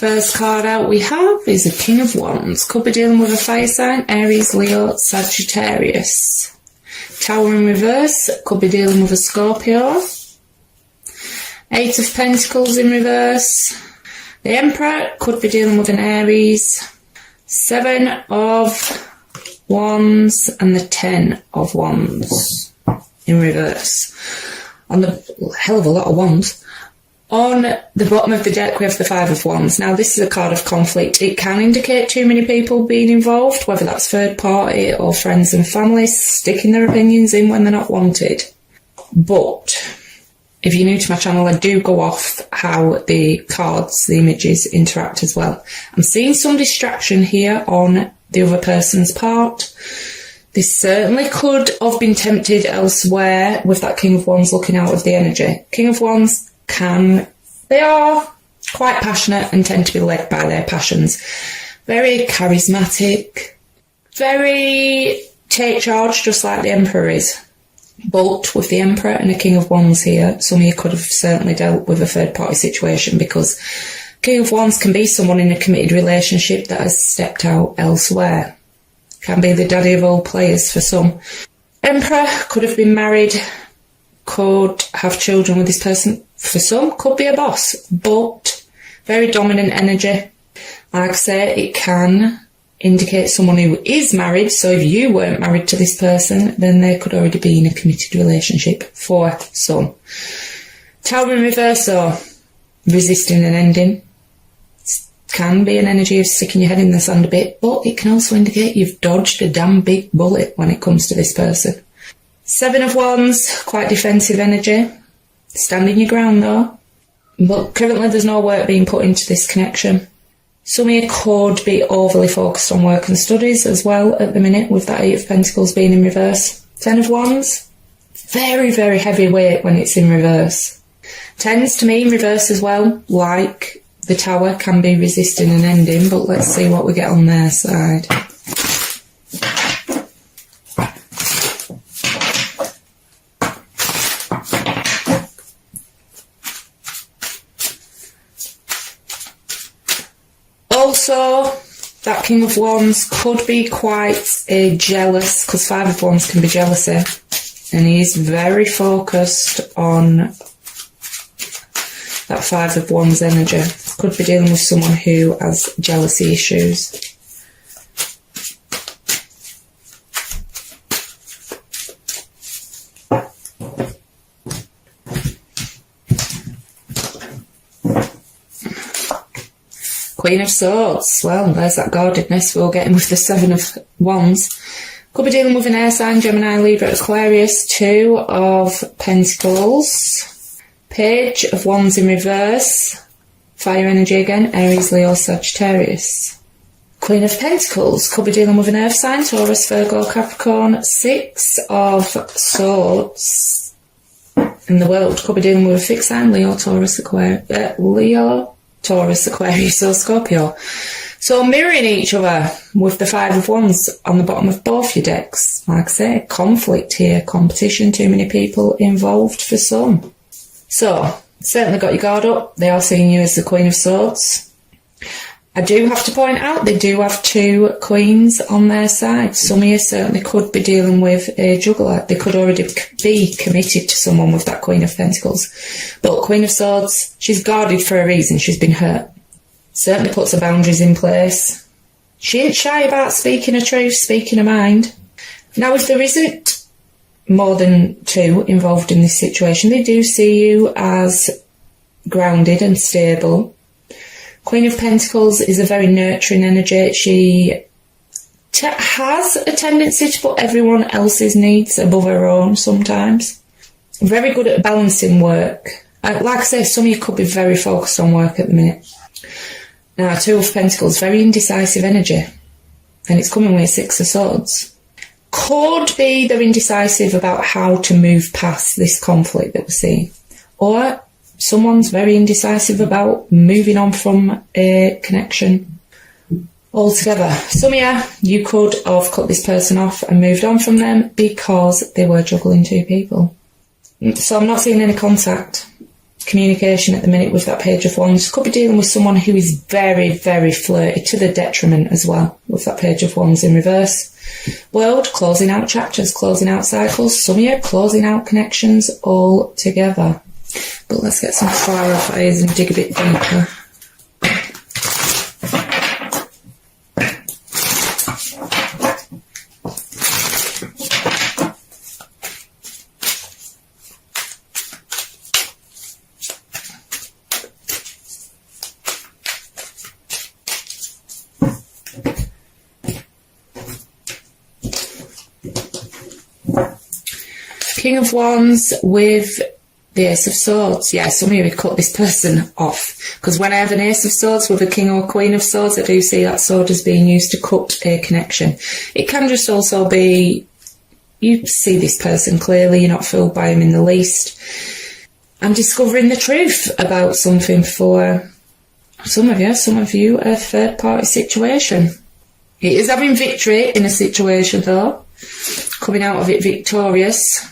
First card out we have is a King of Wands. Could be dealing with a fire sign, Aries, Leo, Sagittarius. Tower in reverse, could be dealing with a Scorpio. Eight of Pentacles in reverse. The Emperor could be dealing with an Aries. Seven of Wands and the 10 of Wands in reverse. On the hell of a lot of wands. On the bottom of the deck we have the Five of Wands. Now this is a card of conflict. It can indicate too many people being involved, whether that's third party or friends and family sticking their opinions in when they're not wanted. But if you're new to my channel, I do go off how the cards, the images interact as well. I'm seeing some distraction here on the other person's part. This certainly could have been tempted elsewhere with that King of Wands looking out of the energy. King of Wands they are quite passionate and tend to be led by their passions. Very charismatic, very take charge, just like the Emperor is. But with the Emperor and a King of Wands here, some of you could have certainly dealt with a third party situation, because King of Wands can be someone in a committed relationship that has stepped out elsewhere. Can be the daddy of all players for some. Emperor could have been married, could have children with this person. For some, could be a boss, but very dominant energy. Like I say, it can indicate someone who is married, so if you weren't married to this person, then they could already be in a committed relationship for some. Tower in reverse, or resisting an ending. Can be an energy of sticking your head in the sand a bit, but it can also indicate you've dodged a damn big bullet when it comes to this person. Seven of Wands, quite defensive energy. Standing your ground though. But currently there's no work being put into this connection. Some of you could be overly focused on work and studies as well at the minute, with that Eight of Pentacles being in reverse. Ten of Wands, very, very heavy weight when it's in reverse. Tens to me in reverse as well, like the Tower, can be resisting an ending, but let's see what we get on their side. Also, that King of Wands could be quite jealous, because Five of Wands can be jealousy, and he is very focused on that Five of Wands energy. Could be dealing with someone who has jealousy issues. Queen of Swords, well, there's that guardedness we'll get in with the Seven of Wands. Could be dealing with an air sign, Gemini, Libra, Aquarius. Two of Pentacles. Page of Wands in reverse. Fire energy again, Aries, Leo, Sagittarius. Queen of Pentacles, could be dealing with an earth sign, Taurus, Virgo, Capricorn. Six of Swords. In the World, could be dealing with a fixed sign, Leo, Taurus, Taurus, Aquarius or Scorpio. So mirroring each other with the Five of Wands on the bottom of both your decks. Like I say, conflict here, competition, too many people involved for some. So, certainly got your guard up. They are seeing you as the Queen of Swords. I do have to point out they do have two queens on their side. Some of you certainly could be dealing with a juggler. They could already be committed to someone with that Queen of Pentacles. But Queen of Swords, she's guarded for a reason. She's been hurt. Certainly puts her boundaries in place. She ain't shy about speaking her truth, speaking her mind. Now, if there isn't more than two involved in this situation, they do see you as grounded and stable. Queen of Pentacles is a very nurturing energy. She has a tendency to put everyone else's needs above her own sometimes. Very good at balancing work. Like I say, some of you could be very focused on work at the minute. Now, Two of Pentacles, very indecisive energy. And it's coming with Six of Swords. Could be they're indecisive about how to move past this conflict that we're seeing. Or someone's very indecisive about moving on from a connection altogether. Some of you could have cut this person off and moved on from them because they were juggling two people. So I'm not seeing any contact. communication at the minute with that Page of Wands. Could be dealing with someone who is very, very flirty, to the detriment as well, with that Page of Wands in reverse. World, closing out chapters, closing out cycles. Some of you closing out connections altogether. But let's get some clarifiers and dig a bit deeper. King of Wands with the Ace of Swords. Yeah, some of you would cut this person off. Because when I have an Ace of Swords with a King or Queen of Swords, I do see that sword as being used to cut a connection. It can just also be, you see this person clearly, you're not fooled by him in the least. I'm discovering the truth about something for some of you, a third party situation. It is having victory in a situation though, coming out of it victorious.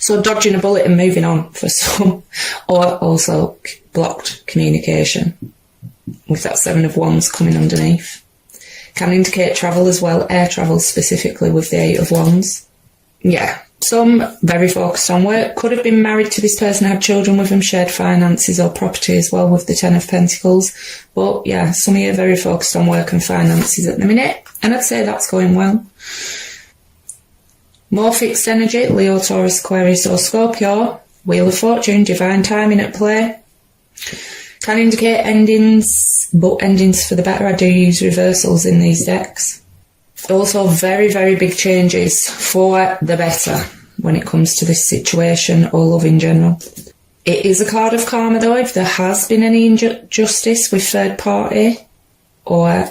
So dodging a bullet and moving on for some, or also blocked communication with that Seven of Wands coming underneath. Can indicate travel as well, air travel specifically with the Eight of Wands. Yeah, some very focused on work, could have been married to this person, had children with them, shared finances or property as well with the Ten of Pentacles. But yeah, some of you are very focused on work and finances at the minute, and I'd say that's going well. More fixed energy, Leo, Taurus, Aquarius or Scorpio. Wheel of Fortune, divine timing at play. Can indicate endings, but endings for the better. I do use reversals in these decks. Also very, very big changes for the better when it comes to this situation or love in general. It is a card of karma though. If there has been any injustice with third party or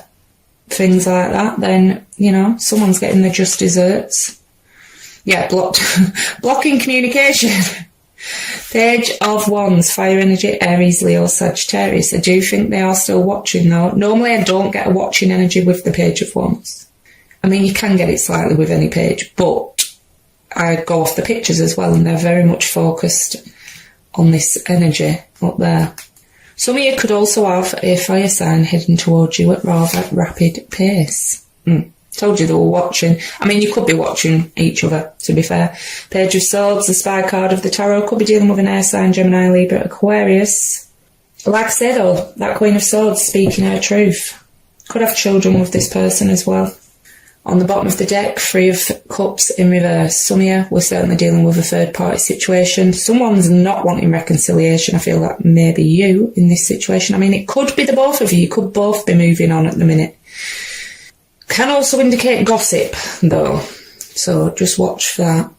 things like that, then, you know, someone's getting the just desserts. Yeah, blocking communication. Page of Wands, fire energy, Aries, Leo, Sagittarius. I do think they are still watching though. Normally I don't get a watching energy with the Page of Wands. I mean, you can get it slightly with any page, but I go off the pictures as well, and they're very much focused on this energy up there. Some of you could also have a fire sign heading towards you at rather rapid pace. Told you they were watching. I mean, you could be watching each other, to be fair. Page of Swords, the spy card of the tarot, could be dealing with an air sign, Gemini, Libra, Aquarius. Like I said, though, that Queen of Swords speaking her truth. Could have children with this person as well. On the bottom of the deck, Three of Cups in reverse. Some of you were certainly dealing with a third party situation. Someone's not wanting reconciliation. I feel that maybe you in this situation. I mean, it could be the both of you. You could both be moving on at the minute. Can also indicate gossip, though, so just watch for that.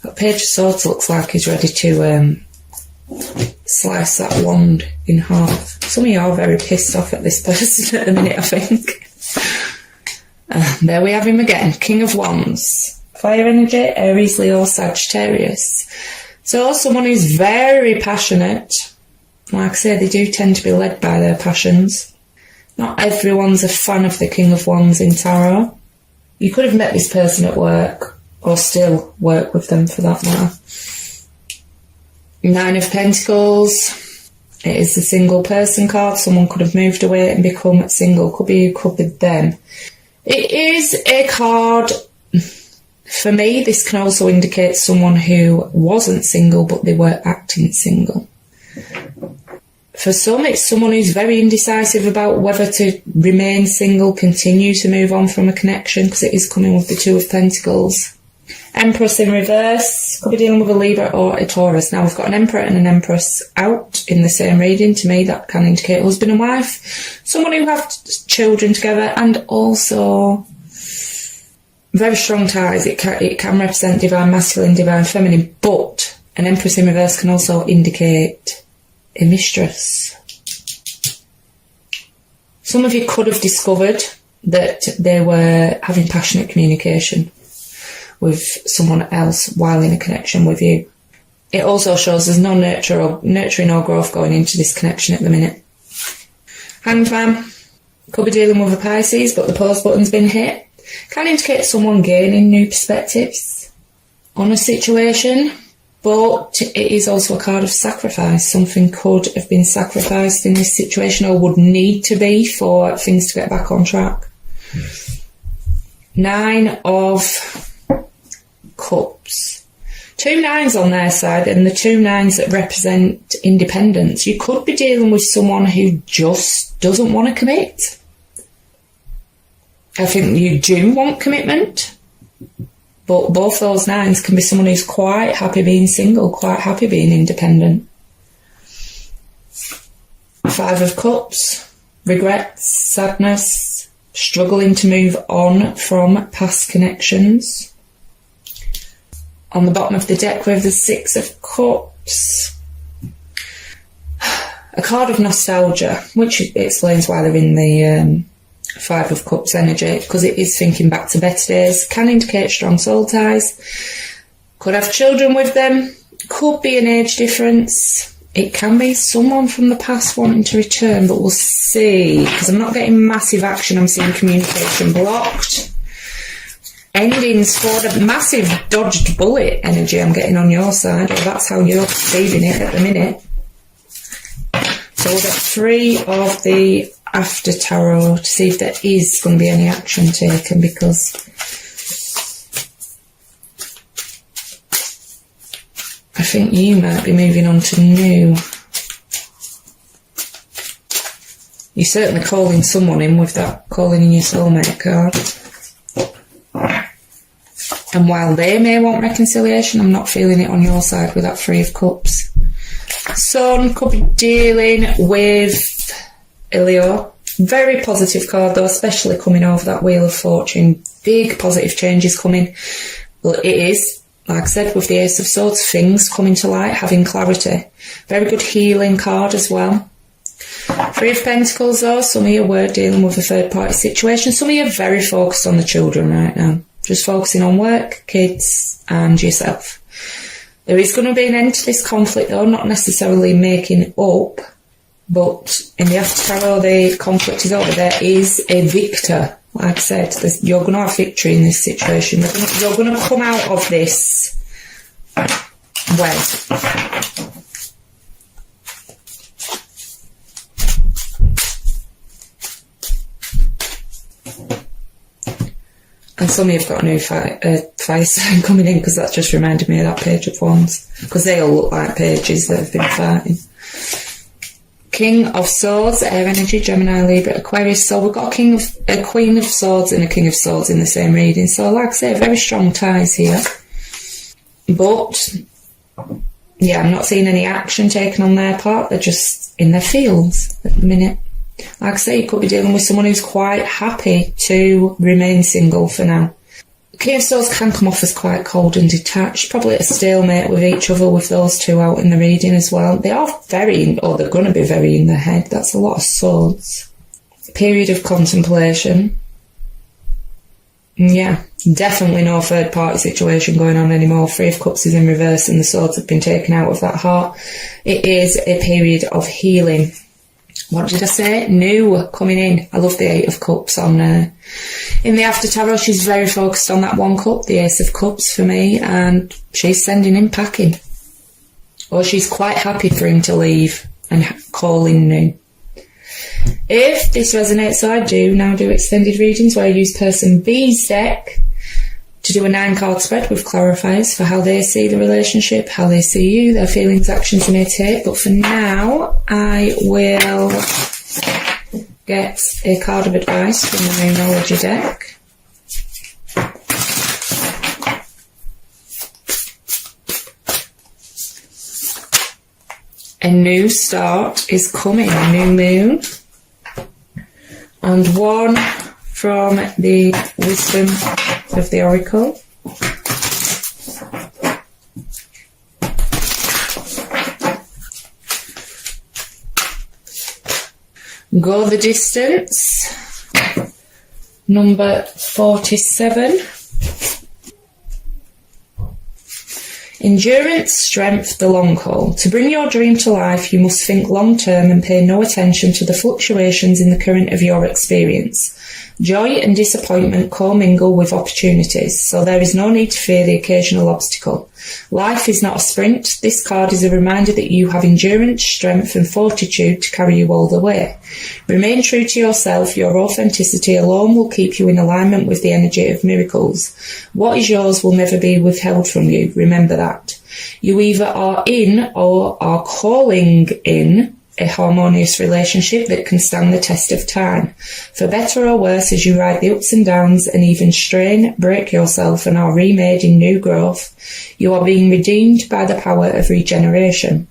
That Page of Swords looks like he's ready to slice that wand in half. Some of you are very pissed off at this person at the minute, I think. There we have him again, King of Wands. Fire energy, Aries, Leo, Sagittarius. So someone who's very passionate. Like I say, they do tend to be led by their passions. Not everyone's a fan of the King of Wands in tarot. You could have met this person at work, or still work with them for that matter. Nine of Pentacles. It is the single person card. Someone could have moved away and become single. Could be you, could be them. It is a card, for me, this can also indicate someone who wasn't single but they were acting single. For some, it's someone who's very indecisive about whether to remain single, continue to move on from a connection, because it is coming with the Two of Pentacles. Empress in reverse, could be dealing with a Libra or a Taurus. Now we've got an Emperor and an Empress out in the same reading. To me, that can indicate husband and wife. Someone who have children together, and also very strong ties. It can represent divine masculine, divine feminine, but an Empress in reverse can also indicate a mistress. Some of you could have discovered that they were having passionate communication with someone else while in a connection with you. It also shows there's no nurturing or growth going into this connection at the minute. Hanged Man could be dealing with a Pisces, but the pause button's been hit. Can indicate someone gaining new perspectives on a situation, but it is also a card of sacrifice. Something could have been sacrificed in this situation, or would need to be, for things to get back on track. 9 of Cups. 2 nines on their side, and the 2 nines that represent independence. You could be dealing with someone who just doesn't want to commit. I think you do want commitment, but both those 9s can be someone who's quite happy being single, quite happy being independent. 5 of Cups. Regrets, sadness, struggling to move on from past connections. On the bottom of the deck we have the 6 of Cups. A card of nostalgia, which explains why they're in the 5 of Cups energy, because it is thinking back to better days. Can indicate strong soul ties. Could have children with them. Could be an age difference. It can be someone from the past wanting to return, but we'll see, because I'm not getting massive action. I'm seeing communication blocked. Endings for the massive dodged bullet energy I'm getting on your side, or that's how you're perceiving it at the minute. So we'll get 3 of the After Tarot to see if there is going to be any action taken, because I think you might be moving on to new. You're certainly calling someone in with that calling in your soulmate card. And while they may want reconciliation, I'm not feeling it on your side with that 3 of Cups. Sun could be dealing with Ilio. Very positive card though, especially coming over that Wheel of Fortune. Big positive changes coming. Well, it is, like I said, with the Ace of Swords, things coming to light, having clarity. Very good healing card as well. 3 of Pentacles though, some of you were dealing with a third party situation. Some of you are very focused on the children right now. Just focusing on work, kids and yourself. There is going to be an end to this conflict though, not necessarily making up, but in the After Tarot the conflict is over. There is a victor. Like I said, you're going to have victory in this situation. You're going to come out of this well. And some of you have got a new fire sign coming in, because that just reminded me of that Page of Wands, because they all look like pages that have been fighting. King of Swords, air energy, Gemini, Libra, Aquarius. So we've got a Queen of Swords and a King of Swords in the same reading. So like I say, very strong ties here. But yeah, I'm not seeing any action taken on their part. They're just in their fields at the minute. Like I say, you could be dealing with someone who's quite happy to remain single for now. King of Swords can come off as quite cold and detached, probably at a stalemate with each other, with those 2 out in the reading as well. They are very, or they're going to be very in their head. That's a lot of swords. Period of contemplation. Yeah, definitely no third party situation going on anymore. 3 of Cups is in reverse and the swords have been taken out of that heart. It is a period of healing. What did I say? New coming in. I love the 8 of Cups on in the After Tarot. She's very focused on that 1 cup, the Ace of Cups for me, and she's sending him packing. Or she's quite happy for him to leave and calling new. If this resonates, so I do now do extended readings where I use person B's deck to do a 9-card spread with clarifiers for how they see the relationship, how they see you, their feelings, actions they may take. But for now, I will get a card of advice from the Moonology deck. A new start is coming, a new moon. And one from the Wisdom of the Oracle. Go the Distance, number 47. Endurance, strength, the long haul. To bring your dream to life, you must think long term and pay no attention to the fluctuations in the current of your experience. Joy and disappointment commingle with opportunities, so there is no need to fear the occasional obstacle. Life is not a sprint. This card is a reminder that you have endurance, strength and fortitude to carry you all the way. Remain true to yourself. Your authenticity alone will keep you in alignment with the energy of miracles. What is yours will never be withheld from you. Remember that. You either are in or are calling in a harmonious relationship that can stand the test of time. For better or worse, as you ride the ups and downs and even strain, break yourself and are remade in new growth, you are being redeemed by the power of regeneration.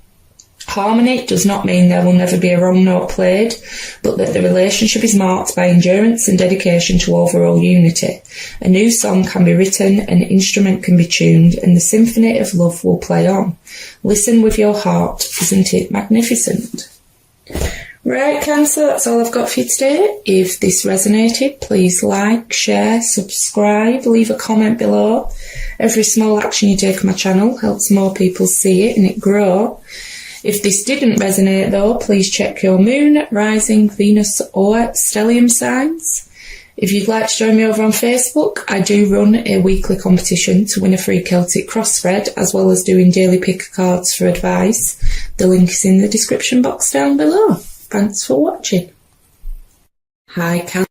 Harmony does not mean there will never be a wrong note played, but that the relationship is marked by endurance and dedication to overall unity. A new song can be written, an instrument can be tuned, and the symphony of love will play on. Listen with your heart. Isn't it magnificent? Right, Cancer, that's all I've got for you today. If this resonated, please like, share, subscribe, leave a comment below. Every small action you take on my channel helps more people see it and it grow. If this didn't resonate though, please check your moon, rising, Venus or stellium signs. If you'd like to join me over on Facebook, I do run a weekly competition to win a free Celtic cross thread, as well as doing daily pick cards for advice. The link is in the description box down below. Thanks for watching. Hi, Cancer.